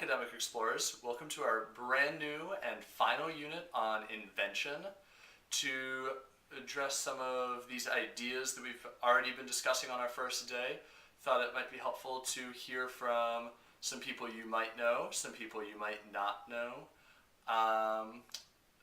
Academic Explorers. Welcome to our brand new and final unit on invention. To address some of these ideas that we've already been discussing on our first day, thought it might be helpful to hear from some people you might know, some people you might not know.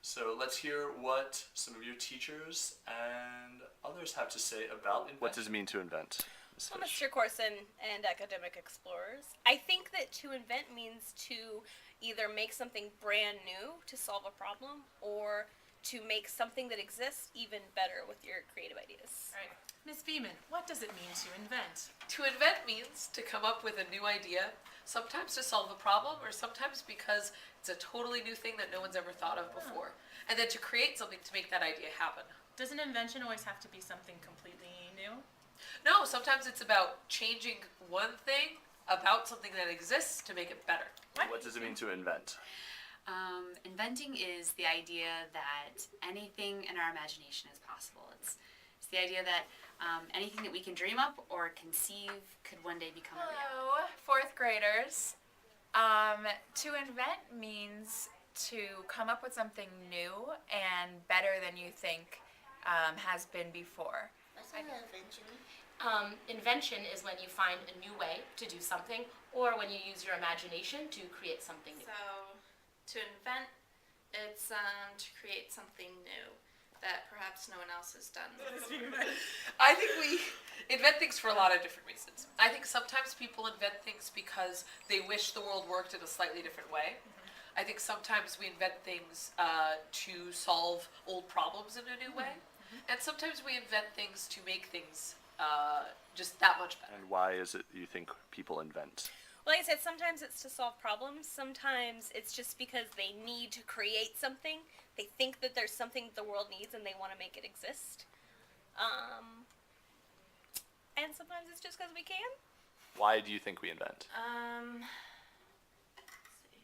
So let's hear what some of your teachers and others have to say about invention. What does it mean to invent? Well, Mr. Corson and Academic Explorers, I think that to invent means to either make something brand new to solve a problem or to make something that exists even better with your creative ideas. All right. Ms. Beeman, what does it mean to invent? To invent means to come up with a new idea, sometimes to solve a problem, or sometimes because it's a totally new thing that no one's ever thought of before. And then to create something to make that idea happen. Does an invention always have to be something completely new? No, sometimes it's about changing one thing about something that exists to make it better. What does it mean to invent? Inventing is the idea that anything in our imagination is possible. It's the idea that anything that we can dream up or conceive could one day become a reality. Hello, fourth graders. To invent means to come up with something new and better than you think has been before. What's an invention? Invention is when you find a new way to do something, or when you use your imagination to create something new. So, to invent, it's to create something new that perhaps no one else has done before. I think we invent things for a lot of different reasons. I think sometimes people invent things because they wish the world worked in a slightly different way. I think sometimes we invent things to solve old problems in a new way. And sometimes we invent things to make things just that much better. And why is it you think people invent? Well, like I said, sometimes it's to solve problems. Sometimes it's just because they need to create something. They think that there's something the world needs and they want to make it exist. And sometimes it's just because we can. Why do you think we invent? Let's see.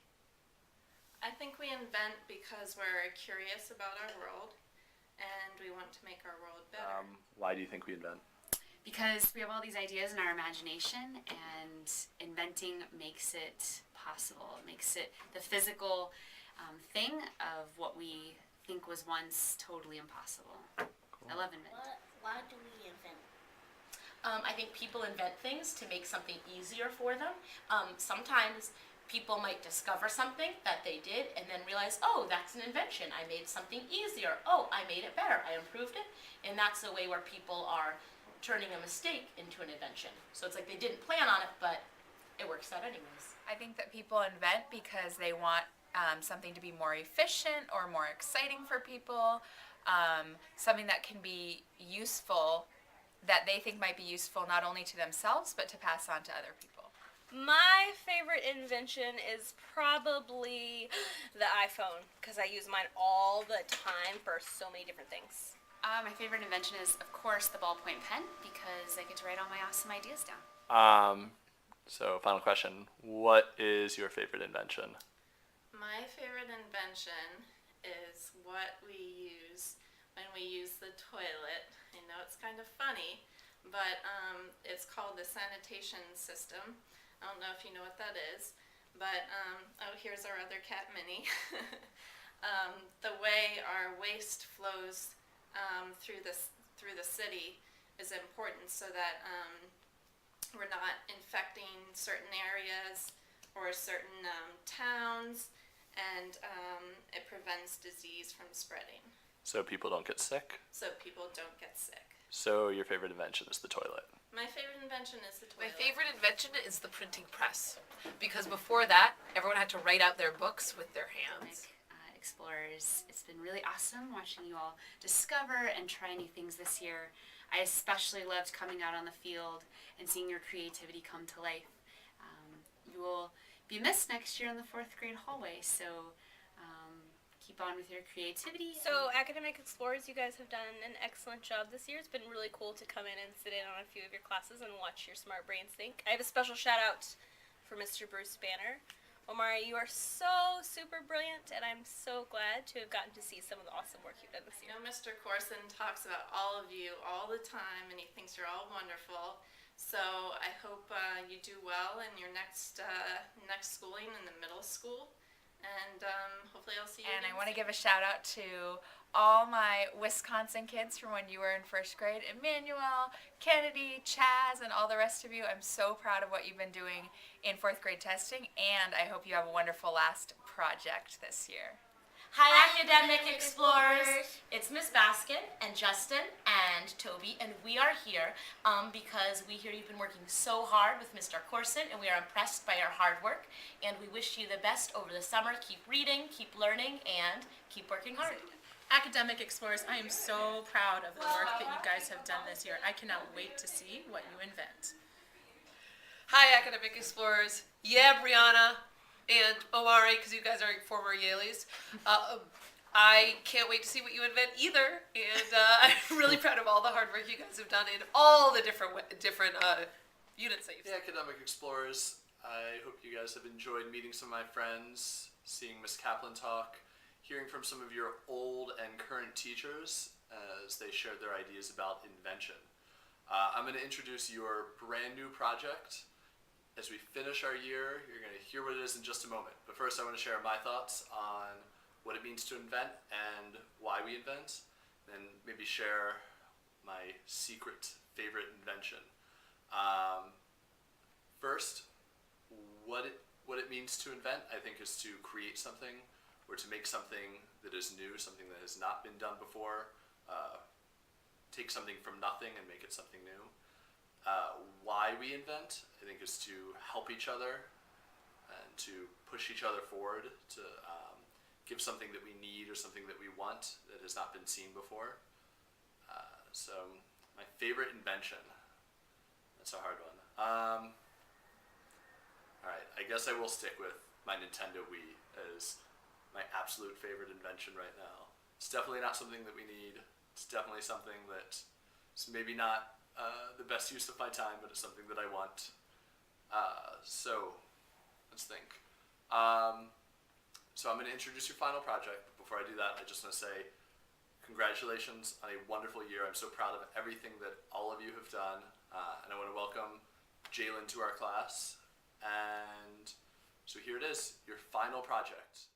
I think we invent because we're curious about our world and we want to make our world better. Why do you think we invent? Because we have all these ideas in our imagination, and inventing makes it possible. It makes it the physical thing of what we think was once totally impossible. Cool. I love inventing. Why do we invent? I think people invent things to make something easier for them. Sometimes people might discover something that they did and then realize, oh, that's an invention. I made something easier. Oh, I made it better. I improved it. And that's a way where people are turning a mistake into an invention. So it's like they didn't plan on it, but it works out anyways. I think that people invent because they want something to be more efficient or more exciting for people, something that can be useful, that they think might be useful not only to themselves, but to pass on to other people. My favorite invention is probably the iPhone, because I use mine all the time for so many different things. My favorite invention is, of course, the ballpoint pen, because I get to write all my awesome ideas down. So final question, what is your favorite invention? My favorite invention is what we use when we use the toilet. I know it's kind of funny, but it's called the sanitation system. I don't know if you know what that is, but oh, here's our other cat, Minnie. The way our waste flows through the city is important so that we're not infecting certain areas or certain towns, and it prevents disease from spreading. So people don't get sick? So people don't get sick. So your favorite invention is the toilet? My favorite invention is the My toilet. favorite invention is the printing press. Because before that, everyone had to write out their books with their hands. Explorers, it's been really awesome watching you all discover and try new things this year. I especially loved coming out on the field and seeing your creativity come to life. You will be missed next year in the fourth grade hallway, so keep on with your creativity. So, Academic Explorers, you guys have done an excellent job this year. It's been really cool to come in and sit in on a few of your classes and watch your smart brains think. I have a special shout out for Mr. Bruce Banner. Omari, you are so super brilliant, and I'm so glad to have gotten to see some of the awesome work you've done this year. You know, Mr. Corson talks about all of you all the time, and he thinks you're all wonderful. So I hope you do well in your next schooling in the middle school. And hopefully I'll see you And I again want to soon. give a shout out to all my Wisconsin kids from when you were in first grade. Emmanuel, Kennedy, Chaz, and all the rest of you. I'm so proud of what you've been doing in fourth grade testing, and I hope you have a wonderful last project this year. Hi, Academic Explorers! It's Miss Baskin and Justin and Toby, and we are here because we hear you've been working so hard with Mr. Corson, and we are impressed by your hard work, and we wish you the best over the summer. Keep reading, keep learning, and keep working hard. Academic Explorers, I am so proud of the work that you guys have done this year. I cannot wait to see what you invent. Hi, Academic Explorers. Yeah, Brianna and Omari, because you guys are former Yaleys. I can't wait to see what you invent either, and I'm really proud of all the hard work you guys have done in all the different units that you've The Academic Explorers, I hope you guys have enjoyed meeting some of my friends, seeing Miss Kaplan talk, hearing from some of your old and current teachers as they shared their ideas about invention. I'm going to introduce your brand new project. As we finish our year, you're going to hear what it is in just a moment. But first, I want to share my thoughts on what it means to invent and why we invent, and maybe share my secret favorite invention. First, what it means to invent, I think, is to create something or to make something that is new, something that has not been done before. Take something from nothing and make it something new. Why we invent, I think, is to help each other and to push each other forward, to give something that we need or something that we want that has not been seen before. So my favorite invention, that's a hard one. Alright, I guess I will stick with my Nintendo Wii as my absolute favorite invention right now. It's definitely not something that we need. It's definitely something that is maybe not the best use of my time, but it's something that I want. So, let's think. So I'm going to introduce your final project, but before I do that, I just want to say congratulations on a wonderful year. I'm so proud of everything that all of you have done, and I want to welcome Jalen to our class. And so here it is, your final project.